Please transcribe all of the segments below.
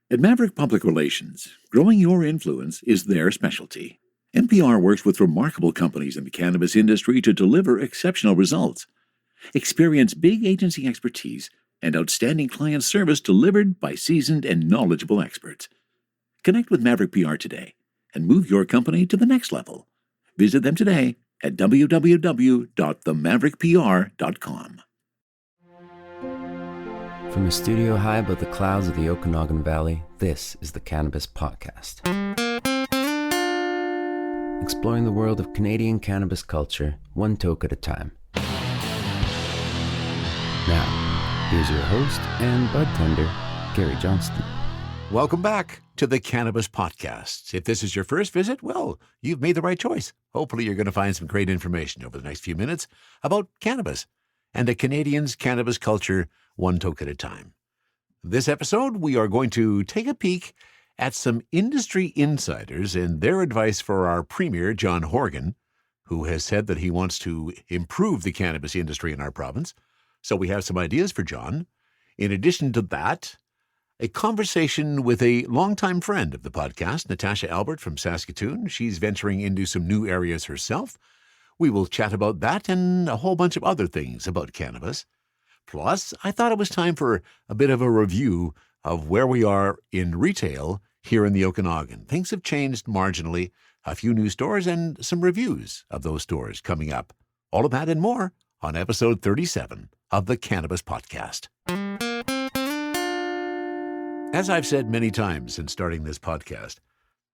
At Maverick Public Relations, growing your influence is their specialty. NPR works with remarkable companies in the cannabis industry to deliver exceptional results. Experience big agency expertise and outstanding client service delivered by seasoned and knowledgeable experts. Connect with Maverick PR today and move your company to the next level. Visit them today at www.themaverickpr.com. From a studio high above the clouds of the Okanagan Valley, this is the Cannabis Podcast. Exploring the world of Canadian cannabis culture, one toke at a time. Now, here's your host and bud tender, Gary Johnston. Welcome back to the Cannabis Podcast. If this is your first visit, well, you've made the right choice. Hopefully you're going to find some great information over the next few minutes about cannabis and a Canadian's cannabis culture, one toke at a time. This episode, we are going to take a peek at some industry insiders and their advice for our Premier, John Horgan, who has said that he wants to improve the cannabis industry in our province. So we have some ideas for John. In addition to that, a conversation with a longtime friend of the podcast, Natasha Albert from Saskatoon. She's venturing into some new areas herself. We will chat about that and a whole bunch of other things about cannabis. Plus, I thought it was time for a bit of a review of where we are in retail here in the Okanagan. Things have changed marginally, a few new stores and some reviews of those stores coming up. All of that and more on episode 37 of the Cannabis Podcast. As I've said many times since starting this podcast,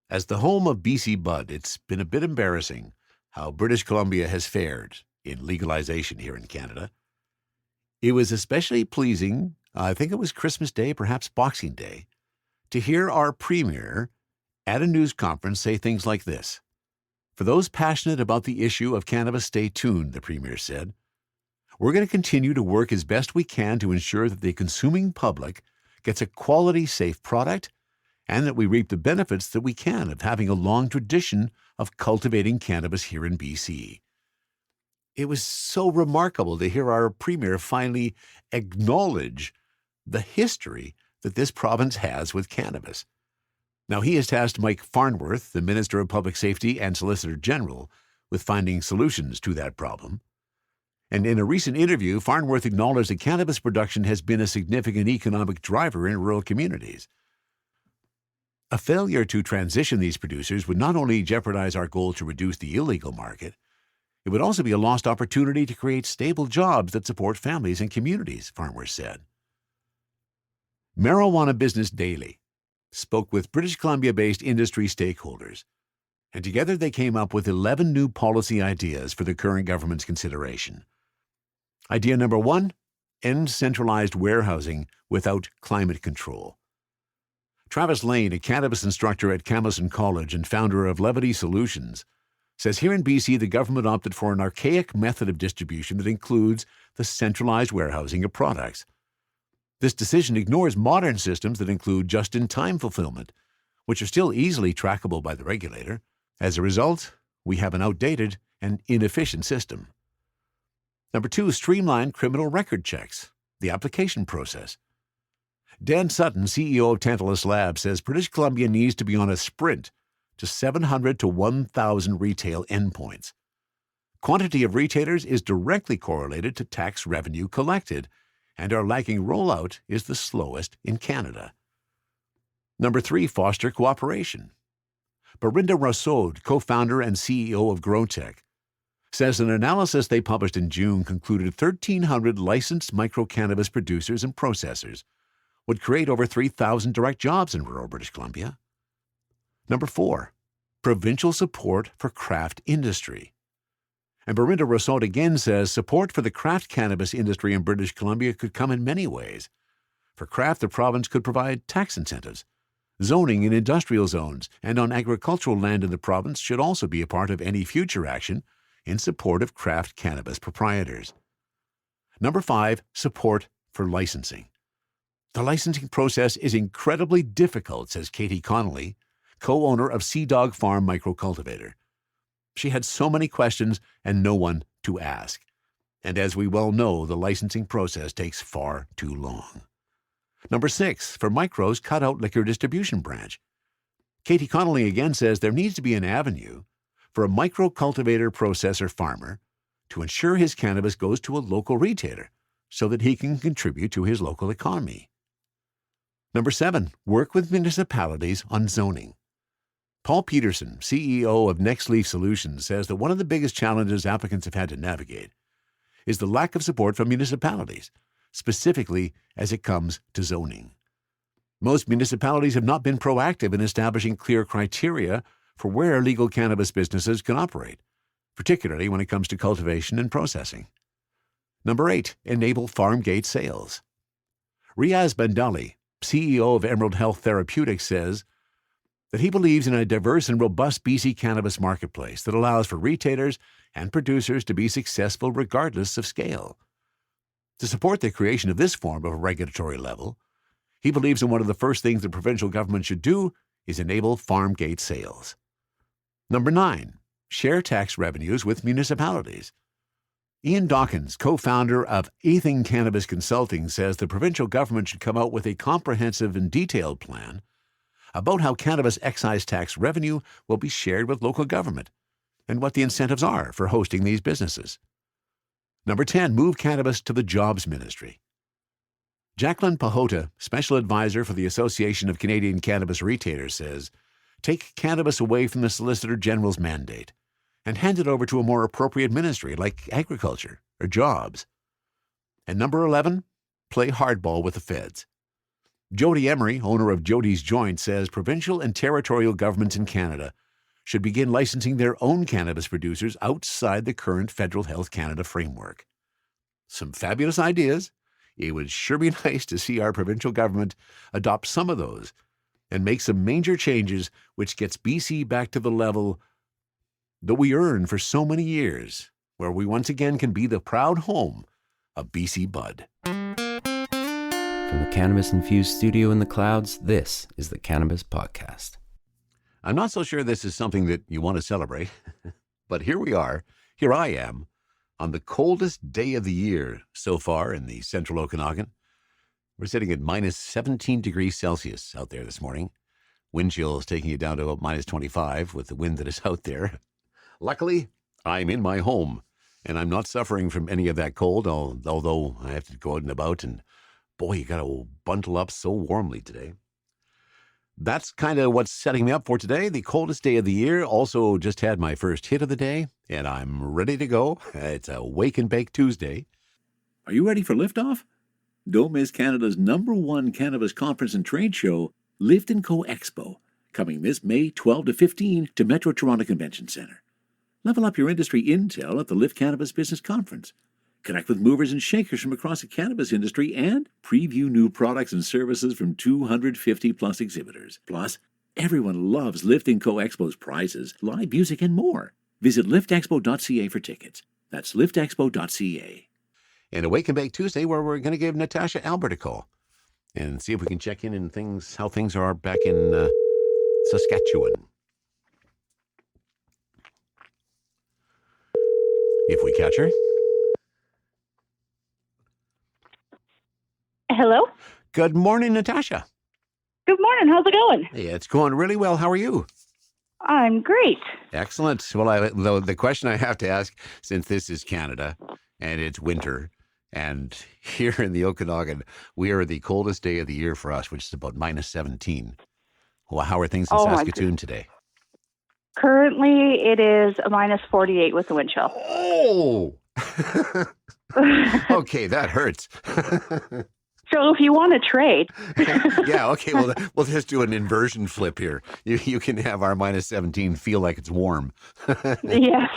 as the home of BC Bud, it's been a bit embarrassing how British Columbia has fared in legalization here in Canada. It was especially pleasing, I think it was Christmas Day, perhaps Boxing Day, to hear our Premier at a news conference say things like this. For those passionate about the issue of cannabis, stay tuned, the Premier said. We're going to continue to work as best we can to ensure that the consuming public gets a quality, safe product and that we reap the benefits that we can of having a long tradition of cultivating cannabis here in BC. It was so remarkable to hear our Premier finally acknowledge the history that this province has with cannabis. Now, he has tasked Mike Farnworth, the Minister of Public Safety and Solicitor General, with finding solutions to that problem. And in a recent interview, Farnworth acknowledged that cannabis production has been a significant economic driver in rural communities. A failure to transition these producers would not only jeopardize our goal to reduce the illegal market, it would also be a lost opportunity to create stable jobs that support families and communities, Farnworth said. Marijuana Business Daily spoke with British Columbia-based industry stakeholders, and together they came up with 11 new policy ideas for the current government's consideration. Idea number 1, end centralized warehousing without climate control. Travis Lane, a cannabis instructor at Camelson College and founder of Levity Solutions, says here in BC the government opted for an archaic method of distribution that includes the centralized warehousing of products. This decision ignores modern systems that include just-in-time fulfillment, which are still easily trackable by the regulator. As a result, we have an outdated and inefficient system. Number 2, streamline criminal record checks, the application process. Dan Sutton, CEO of Tantalus Labs, says British Columbia needs to be on a sprint to 700 to 1,000 retail endpoints. Quantity of retailers is directly correlated to tax revenue collected, and our lagging rollout is the slowest in Canada. Number 3, foster cooperation. Barinda Rousseau, co-founder and CEO of GrowTech, says an analysis they published in June concluded 1,300 licensed micro-cannabis producers and processors would create over 3,000 direct jobs in rural British Columbia. Number 4, provincial support for craft industry. And Barinda Rousseau again says support for the craft cannabis industry in British Columbia could come in many ways. For craft, the province could provide tax incentives. Zoning in industrial zones and on agricultural land in the province should also be a part of any future action in support of craft cannabis proprietors. Number 5, support for licensing. The licensing process is incredibly difficult, says Katie Connolly, co-owner of Sea Dog Farm Microcultivator. She had so many questions and no one to ask. And as we well know, the licensing process takes far too long. Number 6, for micros, cut out liquor distribution branch. Katie Connolly again says there needs to be an avenue for a micro cultivator, processor, farmer to ensure his cannabis goes to a local retailer so that he can contribute to his local economy. Number 7, work with municipalities on zoning. Paul Peterson, CEO of Next Leaf Solutions, says that one of the biggest challenges applicants have had to navigate is the lack of support from municipalities, specifically as it comes to zoning. Most municipalities have not been proactive in establishing clear criteria for where legal cannabis businesses can operate, particularly when it comes to cultivation and processing. Number 8, enable Farmgate sales. Riaz Bandali, CEO of Emerald Health Therapeutics, says that he believes in a diverse and robust BC cannabis marketplace that allows for retailers and producers to be successful regardless of scale. To support the creation of this form of a regulatory level, he believes that one of the first things the provincial government should do is enable Farmgate sales. Number 9, share tax revenues with municipalities. Ian Dawkins, co-founder of Ethan Cannabis Consulting, says the provincial government should come out with a comprehensive and detailed plan about how cannabis excise tax revenue will be shared with local government and what the incentives are for hosting these businesses. Number 10, move cannabis to the Jobs Ministry. Jacqueline Pahota, special advisor for the Association of Canadian Cannabis Retailers, says, take cannabis away from the Solicitor General's mandate and hand it over to a more appropriate ministry like agriculture or jobs. And number 11, play hardball with the feds. Jody Emery, owner of Jody's Joint, says provincial and territorial governments in Canada should begin licensing their own cannabis producers outside the current Federal Health Canada framework. Some fabulous ideas. It would sure be nice to see our provincial government adopt some of those and make some major changes which gets BC back to the level that we earned for so many years, where we once again can be the proud home of BC Bud. From the cannabis-infused studio in the clouds, this is the Cannabis Podcast. I'm not so sure this is something that you want to celebrate, but here we are. Here I am on the coldest day of the year so far in the central Okanagan. We're sitting at minus 17 degrees Celsius out there this morning. Wind chill is taking it down to about minus 25 with the wind that is out there. Luckily, I'm in my home, and I'm not suffering from any of that cold, although I have to go out and about, and boy, you got to bundle up so warmly today. That's kind of what's setting me up for today, the coldest day of the year. Also just had my first hit of the day, and I'm ready to go. It's a Wake and Bake Tuesday. Are you ready for liftoff? Don't miss Canada's #1 cannabis conference and trade show, Lift & Co Expo, coming this May 12 to 15 to Metro Toronto Convention Centre. Level up your industry intel at the Lift Cannabis Business Conference. Connect with movers and shakers from across the cannabis industry and preview new products and services from 250-plus exhibitors. Plus, everyone loves Lift & Co Expo's prizes, live music, and more. Visit liftexpo.ca for tickets. That's liftexpo.ca. And a Wake and Bake Tuesday, where we're going to give Natasha Albert a call and see if we can check in and how things are back in Saskatchewan. If we catch her. Hello? Good morning, Natasha. Good morning. How's it going? Hey, it's going really well. How are you? I'm great. Excellent. Well, the question I have to ask, since this is Canada and it's winter, and here in the Okanagan, we are the coldest day of the year for us, which is about minus 17. Well, how are things in Saskatoon today? Currently, it is a minus 48 with the wind chill. Oh! Okay, that hurts. So if you want to trade. Yeah, okay, well, we'll just do an inversion flip here. You can have our minus 17 feel like it's warm. Yes.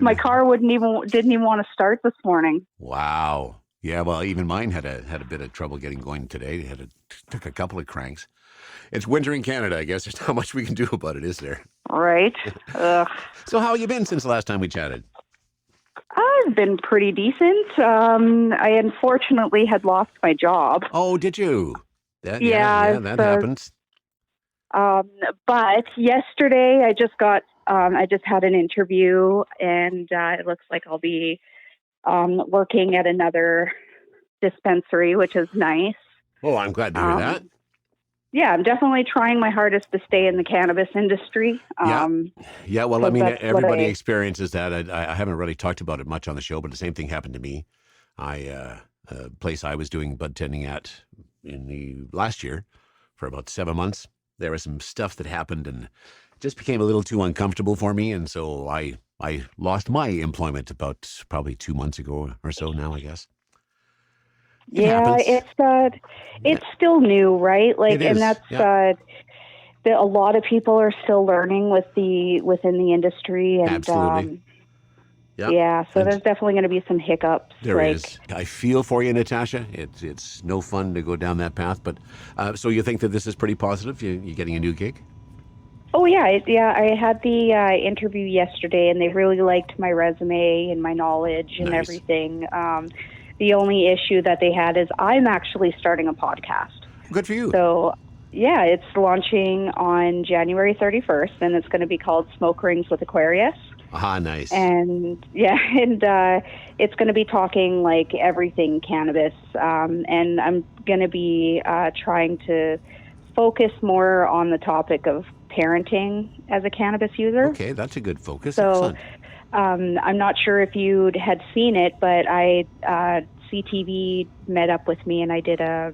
My car didn't even want to start this morning. Wow. Yeah, well, even mine had a bit of trouble getting going today. Took a couple of cranks. It's winter in Canada, I guess. There's not much we can do about it, is there? Right. So how have you been since the last time we chatted? I've been pretty decent. I unfortunately had lost my job. Oh, did you? That happens. But yesterday I just had an interview, and it looks like I'll be working at another dispensary, which is nice. Oh, I'm glad to hear that. Yeah, I'm definitely trying my hardest to stay in the cannabis industry. Yeah. Well, I so mean, that's what everybody I- experiences that. I haven't really talked about it much on the show, but the same thing happened to me. A place I was doing bud tending at in the last year for about 7 months, there was some stuff that happened and it just became a little too uncomfortable for me. And so I lost my employment about probably 2 months ago or so now, I guess. It Yeah, happens. it's still new, right? Like, It is, and that's yeah. a lot of people are still learning within the industry, and Absolutely. Yeah. yeah, so And there's definitely going to be some hiccups. there is. I feel for you, Natasha. It's no fun to go down that path. But so you think that this is pretty positive? You're getting a new gig? Oh yeah, I had the interview yesterday, and they really liked my resume and my knowledge and Nice. everything. The only issue that they had is I'm actually starting a podcast. Good for you. So, yeah, it's launching on January 31st, and it's going to be called Smoke Rings with Aquarius. Aha, nice. And yeah, and it's going to be talking like everything cannabis. And I'm going to be trying to focus more on the topic of parenting as a cannabis user. Okay, that's a good focus. So, Excellent. I'm not sure if you had seen it, but CTV met up with me and I did a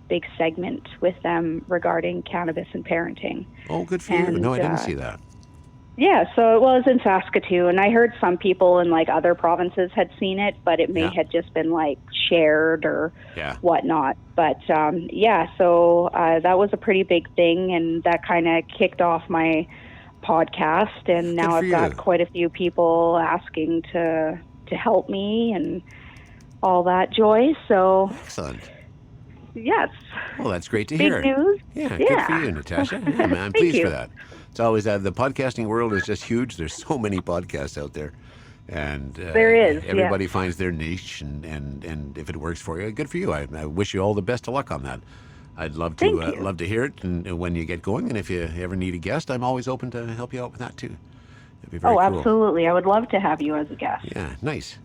big segment with them regarding cannabis and parenting. Oh, good for you. No, I didn't see that. Yeah, so it was in Saskatoon. I heard some people in like other provinces had seen it, but it may Yeah. had just been like shared or Yeah. whatnot. But so that was a pretty big thing, and that kind of kicked off my podcast. And now Good for I've got you. quite a few people asking to help me and all that joy. So Excellent. yes, Well, that's great to big hear. news. Yeah, good for you, Natasha. Yeah, man, I'm pleased you. for that. It's always the podcasting world is just huge. There's so many podcasts out there, and There is, everybody finds their niche, and if it works for you, good for you. I wish you all the best of luck on that. I'd love to Thank you. love to hear it, and when you get going, and if you ever need a guest, I'm always open to help you out with that too. That'd be very cool. Absolutely. I would love to have you as a guest. Yeah, nice.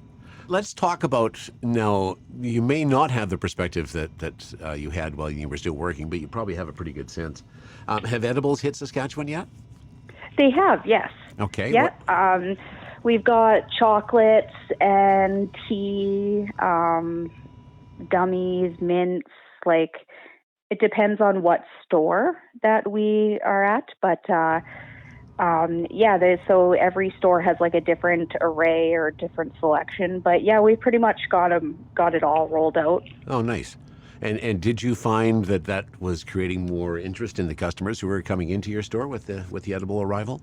Let's talk about now. You may not have the perspective that you had while you were still working, but you probably have a pretty good sense. Have edibles hit Saskatchewan yet? They have, yes. Okay. Yeah. We've got chocolates and tea, gummies, mints. Like, it depends on what store that we are at, but so every store has like a different array or different selection. But yeah, we pretty much got it all rolled out. Oh, nice. And did you find that was creating more interest in the customers who were coming into your store with the edible arrival?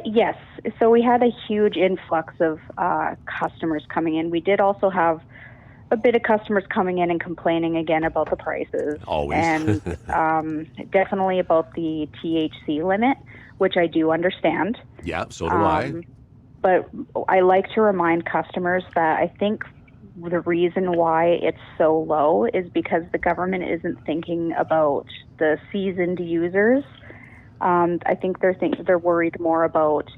Yes. So we had a huge influx of customers coming in. We did also have a bit of customers coming in and complaining again about the prices. Always. And definitely about the THC limit, which I do understand. Yeah, so do I. But I like to remind customers that I think the reason why it's so low is because the government isn't thinking about the seasoned users. I think they're worried more about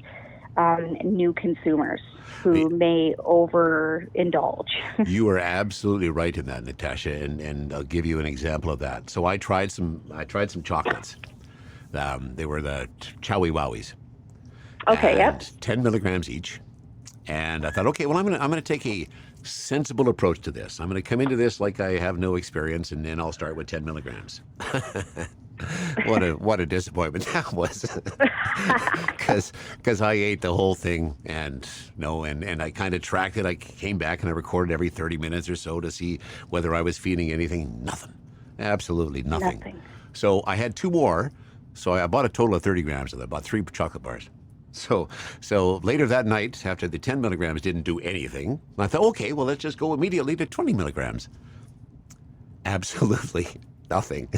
new consumers who may overindulge. You are absolutely right in that, Natasha, and I'll give you an example of that. So I tried some chocolates. They were the Chowie Wowies. Okay, and yep. 10 milligrams each. And I thought, okay, well, I'm gonna take a sensible approach to this. I'm gonna come into this like I have no experience, and then I'll start with 10 milligrams. What a disappointment that was, because I ate the whole thing, and I kind of tracked it. I came back and I recorded every 30 minutes or so to see whether I was feeding anything. Nothing, absolutely nothing. So I had 2 more. So I bought a total of 30 grams of them. I bought 3 chocolate bars. So later that night, after the 10 milligrams didn't do anything, I thought, okay, well, let's just go immediately to 20 milligrams. Absolutely nothing.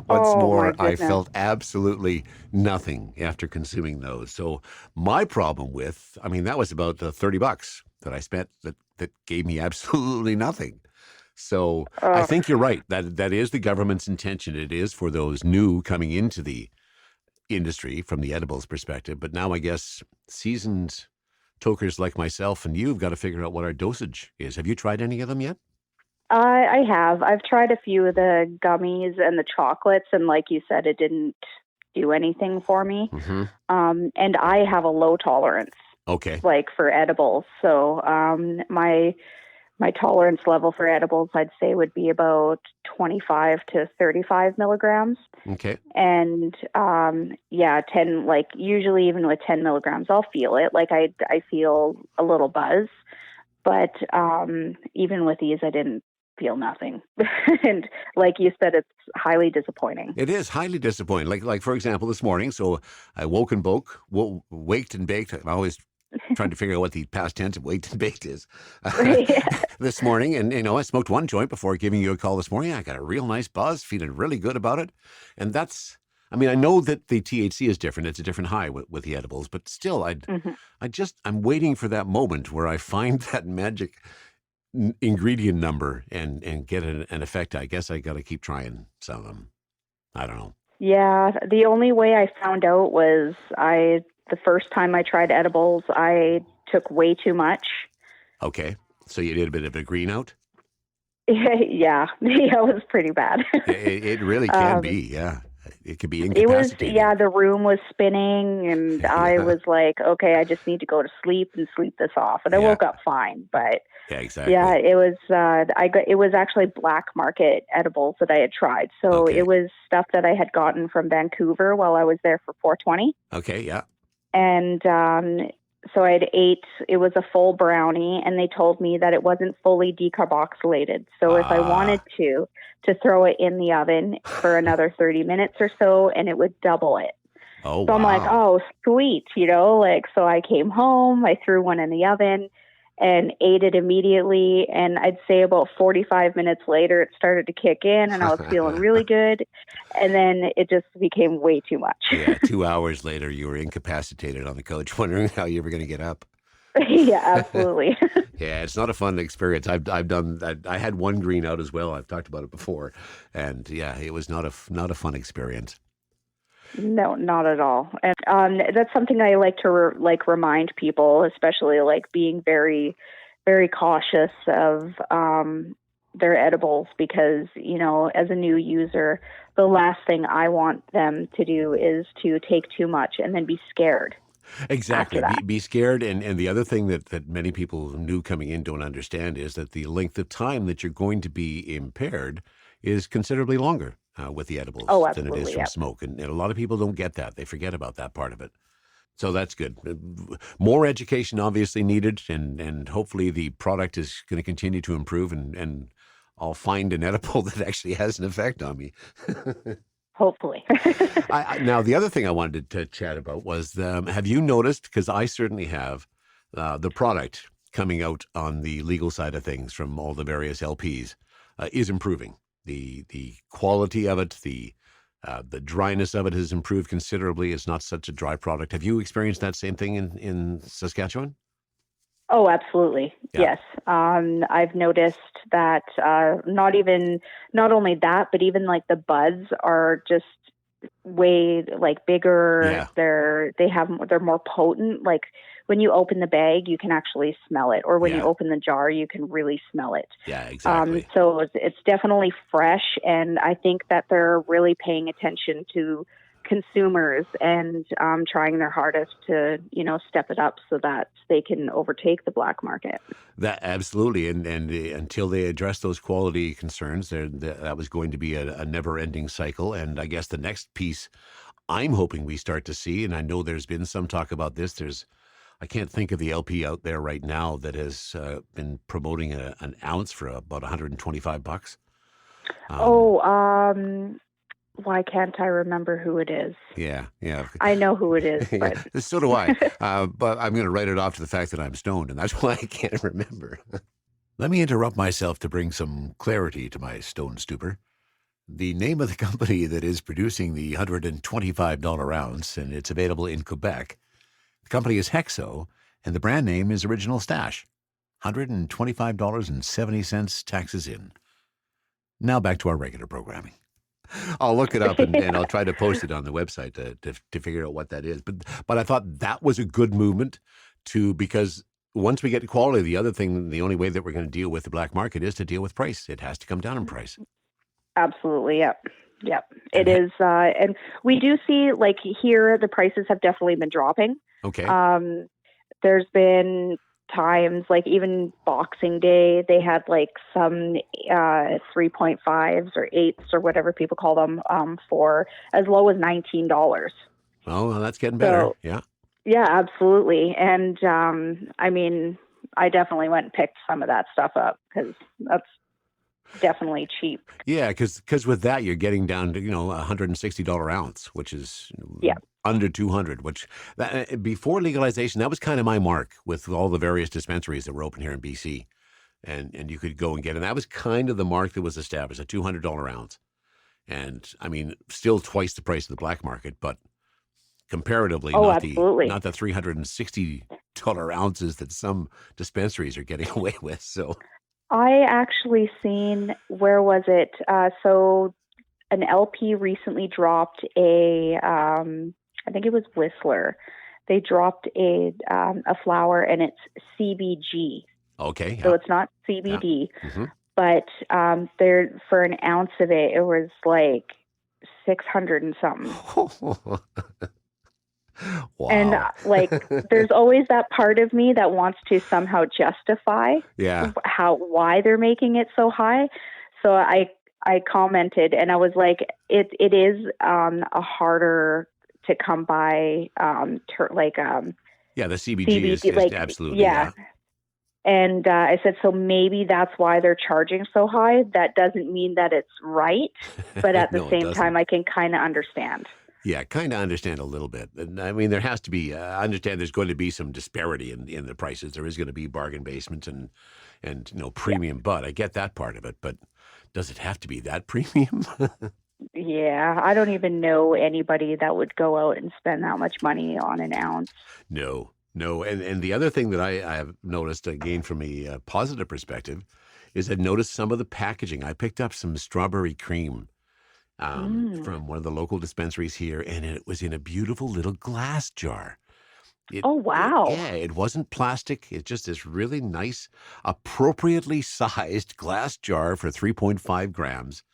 What's more, I felt absolutely nothing after consuming those. So my problem that was about the $30 that I spent that gave me absolutely nothing. So I think you're right. That is the government's intention. It is for those new coming into the industry from the edibles perspective. But now I guess seasoned tokers like myself and you've got to figure out what our dosage is. Have you tried any of them yet? I have. I've tried a few of the gummies and the chocolates, and like you said, it didn't do anything for me. Mm-hmm. And I have a low tolerance, Okay. like for edibles. So my tolerance level for edibles, I'd say, would be about 25 to 35 milligrams. Okay. And 10, like usually even with 10 milligrams, I'll feel it. Like I feel a little buzz, but even with these, I didn't feel nothing. And like you said, it's highly disappointing. It is highly disappointing. Like for example, this morning, so I waked and baked. I'm always trying to figure out what the past tense of waked and baked is. This morning, and I smoked one joint before giving you a call this morning. I got a real nice buzz, feeling really good about it. And I know that the THC is different. It's a different high with the edibles, but still, I'm waiting for that moment where I find that magic ingredient number and get an effect. I guess I got to keep trying some of them. I don't know. Yeah, the only way I found out was the first time I tried edibles, I took way too much. Okay, so you did a bit of a green out? Yeah, it was pretty bad. It really can be, yeah. It could be incapacitating. The room was spinning, and I was like, okay, I just need to go to sleep and sleep this off. And I woke up fine, but yeah, exactly. Yeah, it was. It was actually black market edibles that I had tried. So It was stuff that I had gotten from Vancouver while I was there for 420. Okay, yeah. And so I had ate. It was a full brownie, and they told me that it wasn't fully decarboxylated. So if I wanted to throw it in the oven for another 30 minutes or so, and it would double it. Oh, so wow. I'm like, oh, sweet, so I came home, I threw one in the oven and ate it immediately. And I'd say about 45 minutes later, it started to kick in and I was feeling really good. And then it just became way too much. Yeah, 2 hours later, you were incapacitated on the couch, wondering how you were going to get up. Yeah, absolutely. Yeah, it's not a fun experience. I've done that. I had one green out as well. I've talked about it before, and yeah, it was not a fun experience. No, not at all. And that's something I like to remind people, especially like being very, very cautious of their edibles, because as a new user, the last thing I want them to do is to take too much and then be scared. Exactly. Be scared. And the other thing that many people new coming in don't understand is that the length of time that you're going to be impaired is considerably longer with the edibles than it is from smoke. And a lot of people don't get that. They forget about that part of it. So that's good. More education obviously needed, and hopefully the product is going to continue to improve, and I'll find an edible that actually has an effect on me. Hopefully. Now, the other thing I wanted to chat about was, have you noticed, because I certainly have, the product coming out on the legal side of things from all the various LPs is improving. The quality of it, the dryness of it has improved considerably. It's not such a dry product. Have you experienced that same thing in Saskatchewan? Oh, absolutely. Yeah. Yes. I've noticed that not only that, but even like the buds are just way like bigger. Yeah. They're more potent. Like when you open the bag, you can actually smell it, or when you open the jar, you can really smell it. Yeah, exactly. So it's definitely fresh, and I think that they're really paying attention to consumers and trying their hardest to step it up so that they can overtake the black market. That absolutely, and until they address those quality concerns, that was going to be a never-ending cycle. And I guess the next piece I'm hoping we start to see, and I know there's been some talk about this. I can't think of the LP out there right now that has been promoting an ounce for about $125. Why can't I remember who it is? Yeah. I know who it is, but yeah, so do I. But I'm going to write it off to the fact that I'm stoned, and that's why I can't remember. Let me interrupt myself to bring some clarity to my stone stupor. The name of the company that is producing the $125 ounce, and it's available in Quebec. The company is Hexo, and the brand name is Original Stash. $125.70 taxes in. Now back to our regular programming. I'll look it up and I'll try to post it on the website to figure out what that is. But I thought that was a good movement because once we get to quality, the other thing, the only way that we're going to deal with the black market is to deal with price. It has to come down in price. Absolutely. Yep. It is. And we do see, like, here, the prices have definitely been dropping. Okay. There's been times, like even Boxing Day, they had like some 3.5s or 8s or whatever people call them for as low as $19. Oh, well, that's getting better. So, yeah. Yeah, absolutely. And I mean, I definitely went and picked some of that stuff up because that's definitely cheap. Yeah, because with that, you're getting down to, $160 ounce, which is under 200, which before legalization, that was kind of my mark with all the various dispensaries that were open here in BC. And you could go and get, and that was kind of the mark that was established, a $200 ounce. And I mean, still twice the price of the black market, but comparatively, not the $360 ounces that some dispensaries are getting away with. So I actually seen, where was it? So an LP recently dropped I think it was Whistler. They dropped a flower, and it's CBG. Okay. Yeah. So it's not CBD, Mm-hmm. but there, for an ounce of it, it was like 600 and something. Wow. And like, there's always that part of me that wants to somehow justify why they're making it so high. So I commented, and I was like, it is a harder to come by the CBG is like, absolutely And I said, so maybe that's why they're charging so high. That doesn't mean that it's right, but at the same time, I can kind of understand. Yeah, kind of understand a little bit. And I mean, there has to be, I understand there's going to be some disparity in the prices. There is going to be bargain basement and premium, but I get that part of it. But does it have to be that premium? Yeah, I don't even know anybody that would go out and spend that much money on an ounce. No. And the other thing that I have noticed, again, from a positive perspective, is I've noticed some of the packaging. I picked up some strawberry cream from one of the local dispensaries here, and it was in a beautiful little glass jar. Oh, wow. It wasn't plastic. It's just this really nice, appropriately sized glass jar for 3.5 grams.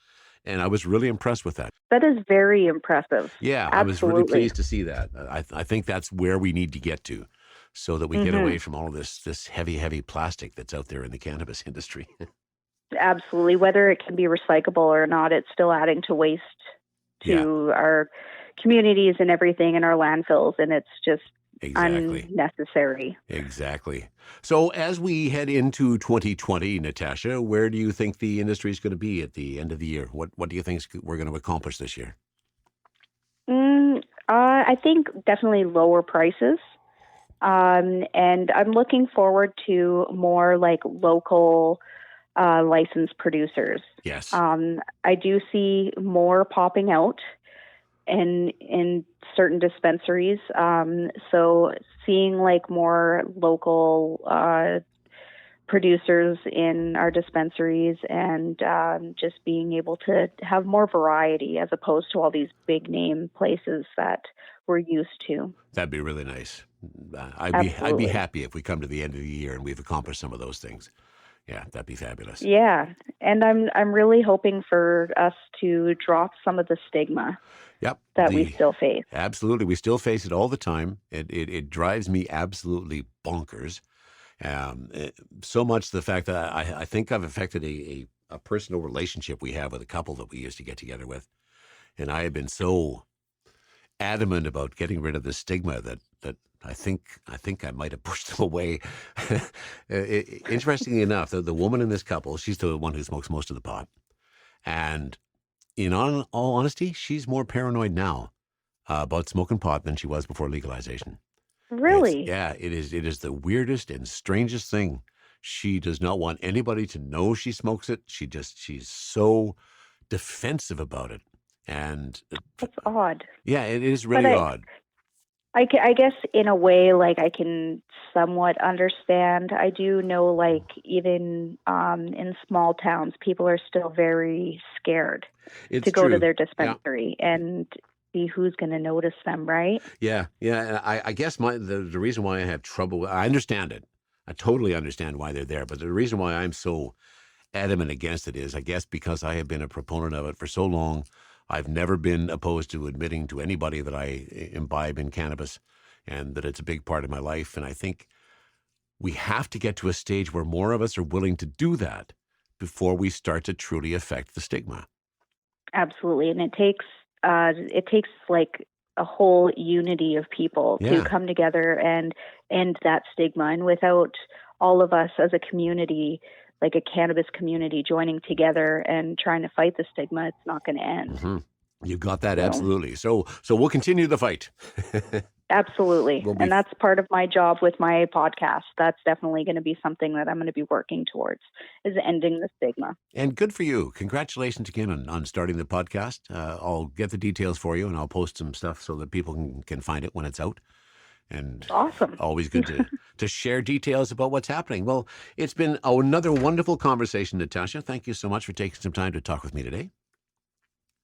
And I was really impressed with that. That is very impressive. Yeah, Absolutely. I was really pleased to see that. I think that's where we need to get to, so that we get away from all of this heavy plastic that's out there in the cannabis industry. Absolutely. Whether it can be recyclable or not, it's still adding to waste to our communities and everything in our landfills, and it's just unnecessary. Exactly. So as we head into 2020, Natasha, where do you think the industry is going to be at the end of the year? What do you think we're going to accomplish this year? I think definitely lower prices. And I'm looking forward to more like local licensed producers. Yes. I do see more popping out in certain dispensaries. So seeing like more local producers in our dispensaries, and just being able to have more variety as opposed to all these big name places that we're used to. That'd be really nice. I'd be happy if we come to the end of the year and we've accomplished some of those things. Yeah, that'd be fabulous. Yeah, and I'm really hoping for us to drop some of the stigma. We still face. Absolutely, we still face it all the time. It drives me absolutely bonkers. So much the fact that I think I've affected a personal relationship we have with a couple that we used to get together with, and I have been so adamant about getting rid of the stigma that I think I might have pushed them away. Interestingly enough, the woman in this couple, she's the one who smokes most of the pot, and in all honesty, she's more paranoid now about smoking pot than she was before legalization. Really? It is the weirdest and strangest thing. She does not want anybody to know she smokes it. She's so defensive about it. And that's odd. Yeah, it is really odd. I guess in a way, like, I can somewhat understand. I do know, like, even in small towns, people are still very scared to go to their dispensary and see who's going to notice them, right? Yeah. I guess the reason why I have trouble, I understand it. I totally understand why they're there. But the reason why I'm so adamant against it is, I guess, because I have been a proponent of it for so long. I've never been opposed to admitting to anybody that I imbibe in cannabis and that it's a big part of my life. And I think we have to get to a stage where more of us are willing to do that before we start to truly affect the stigma. Absolutely. And it takes like a whole unity of people to come together and end that stigma. And without all of us as a community, like a cannabis community, joining together and trying to fight the stigma, it's not going to end. Mm-hmm. You got that. Absolutely. So we'll continue the fight. Absolutely. And that's part of my job with my podcast. That's definitely going to be something that I'm going to be working towards, is ending the stigma. And good for you. Congratulations again on starting the podcast. I'll get the details for you and I'll post some stuff so that people can find it when it's out. And awesome. Always good to share details about what's happening. Well, it's been another wonderful conversation, Natasha. Thank you so much for taking some time to talk with me today.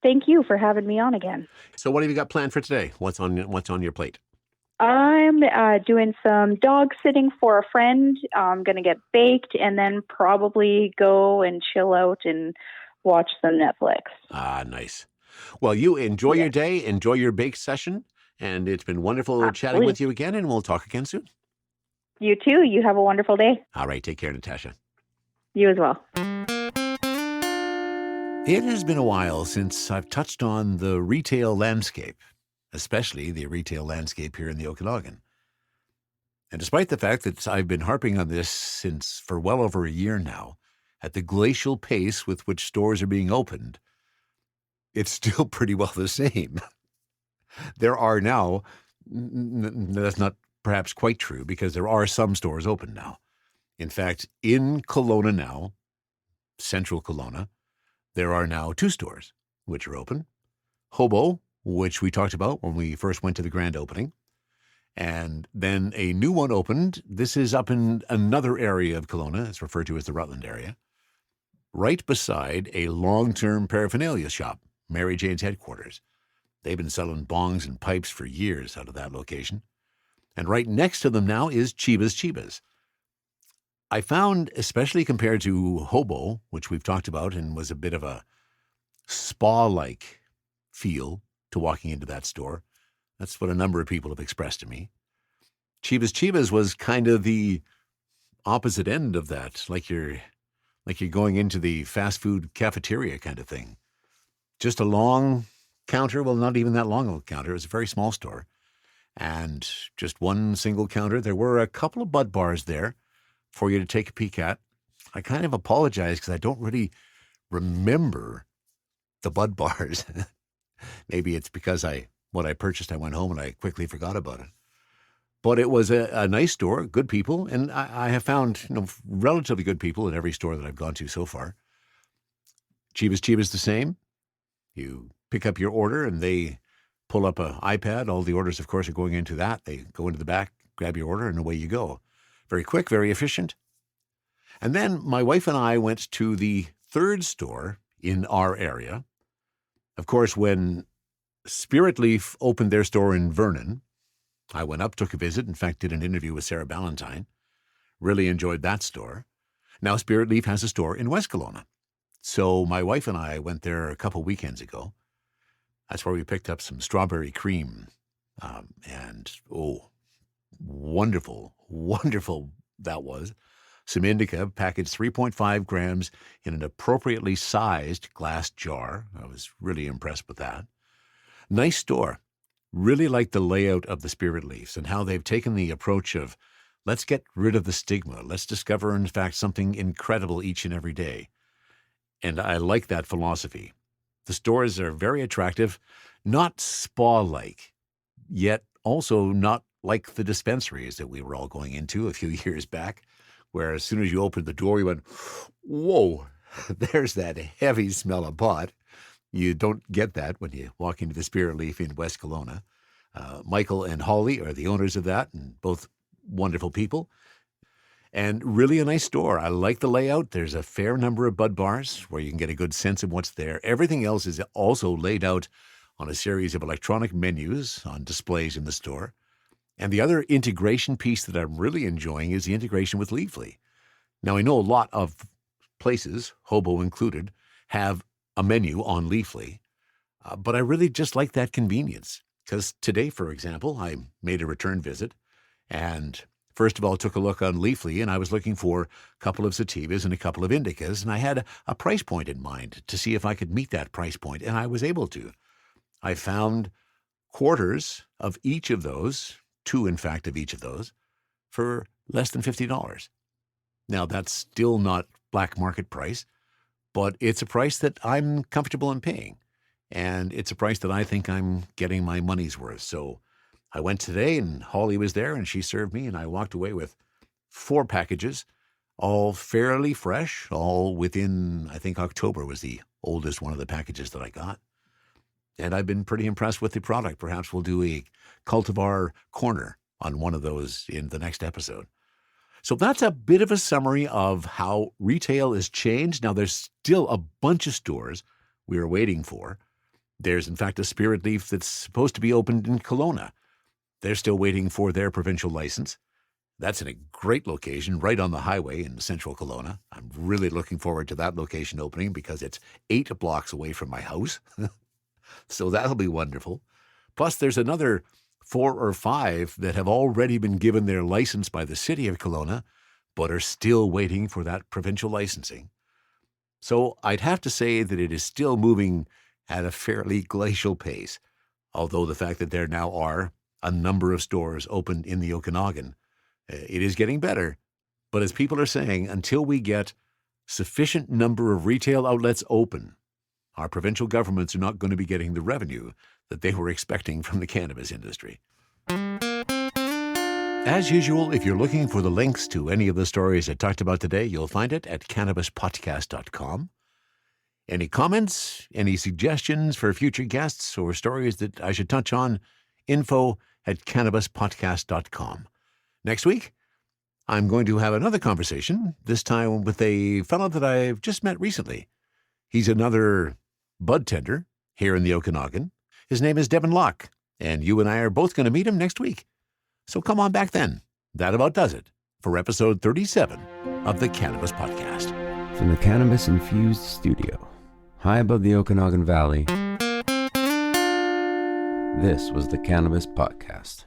Thank you for having me on again. So what have you got planned for today? What's on your plate? I'm doing some dog sitting for a friend. I'm going to get baked and then probably go and chill out and watch some Netflix. Ah, nice. Well, you enjoy your day, enjoy your bake session, and it's been wonderful chatting with you again, and we'll talk again soon. You too. You have a wonderful day. All right. Take care, Natasha. You as well. It has been a while since I've touched on the retail landscape, especially the retail landscape here in the Okanagan. And despite the fact that I've been harping on this for well over a year now, at the glacial pace with which stores are being opened, it's still pretty well the same. There are now, that's not perhaps quite true, because there are some stores open now. In fact, in Kelowna now, central Kelowna, there are now 2 stores which are open. Hobo, which we talked about when we first went to the grand opening. And then a new one opened. This is up in another area of Kelowna. It's referred to as the Rutland area, right beside a long-term paraphernalia shop, Mary Jane's headquarters. They've been selling bongs and pipes for years out of that location. And right next to them now is Chibas. I found, especially compared to Hobo, which we've talked about and was a bit of a spa-like feel to walking into that store. That's what a number of people have expressed to me. Chibas was kind of the opposite end of that, like you're going into the fast food cafeteria kind of thing. Just a long counter, well, not even that long of a counter. It was a very small store. And just one single counter. There were a couple of bud bars there for you to take a peek at. I kind of apologize because I don't really remember the bud bars. Maybe it's because what I purchased, I went home and I quickly forgot about it. But it was a nice store, good people, and I have found relatively good people in every store that I've gone to so far. Chibas the same. You pick up your order and they pull up an iPad. All the orders, of course, are going into that. They go into the back, grab your order, and away you go. Very quick, very efficient. And then my wife and I went to the 3rd store in our area. Of course, when Spirit Leaf opened their store in Vernon, I went up, took a visit, in fact, did an interview with Sarah Ballantyne. Really enjoyed that store. Now Spirit Leaf has a store in West Kelowna. So my wife and I went there a couple weekends ago. That's where we picked up some strawberry cream. Wonderful that was. Some indica, packaged 3.5 grams in an appropriately sized glass jar. I was really impressed with that. Nice store. Really like the layout of the Spirit Leafs and how they've taken the approach of, let's get rid of the stigma. Let's discover, in fact, something incredible each and every day. And I like that philosophy. The stores are very attractive, not spa-like, yet also not like the dispensaries that we were all going into a few years back, where as soon as you opened the door, you went, whoa, there's that heavy smell of pot. You don't get that when you walk into the Spirit Leaf in West Kelowna. Michael and Holly are the owners of that, and both wonderful people. And really a nice store. I like the layout. There's a fair number of bud bars where you can get a good sense of what's there. Everything else is also laid out on a series of electronic menus on displays in the store. And the other integration piece that I'm really enjoying is the integration with Leafly. Now, I know a lot of places, Hobo included, have a menu on Leafly, but I really just like that convenience. Because today, for example, I made a return visit and first of all took a look on Leafly, and I was looking for a couple of sativas and a couple of indicas, and I had a price point in mind to see if I could meet that price point, and I was able to. I found quarters of each of those, 2 in fact of each of those, for less than $50. Now, that's still not black market price, but it's a price that I'm comfortable in paying. And it's a price that I think I'm getting my money's worth. So I went today and Holly was there and she served me and I walked away with 4 packages, all fairly fresh, all within, I think October was the oldest one of the packages that I got. And I've been pretty impressed with the product. Perhaps we'll do a cultivar corner on one of those in the next episode. So that's a bit of a summary of how retail has changed. Now, there's still a bunch of stores we are waiting for. There's, in fact, a Spirit Leaf that's supposed to be opened in Kelowna. They're still waiting for their provincial license. That's in a great location, right on the highway in central Kelowna. I'm really looking forward to that location opening because it's 8 blocks away from my house. So that'll be wonderful. Plus, there's another 4 or 5 that have already been given their license by the city of Kelowna, but are still waiting for that provincial licensing. So I'd have to say that it is still moving at a fairly glacial pace, although the fact that there now are a number of stores open in the Okanagan, it is getting better. But as people are saying, until we get sufficient number of retail outlets open, our provincial governments are not going to be getting the revenue that they were expecting from the cannabis industry. As usual, if you're looking for the links to any of the stories I talked about today, you'll find it at cannabispodcast.com. Any comments, any suggestions for future guests or stories that I should touch on, info@cannabispodcast.com. Next week, I'm going to have another conversation, this time with a fellow that I've just met recently. He's another bud tender here in the Okanagan. His name is Devin Locke, and you and I are both going to meet him next week. So come on back then. That about does it for episode 37 of the Cannabis Podcast. From the cannabis-infused studio, high above the Okanagan Valley, this was the Cannabis Podcast.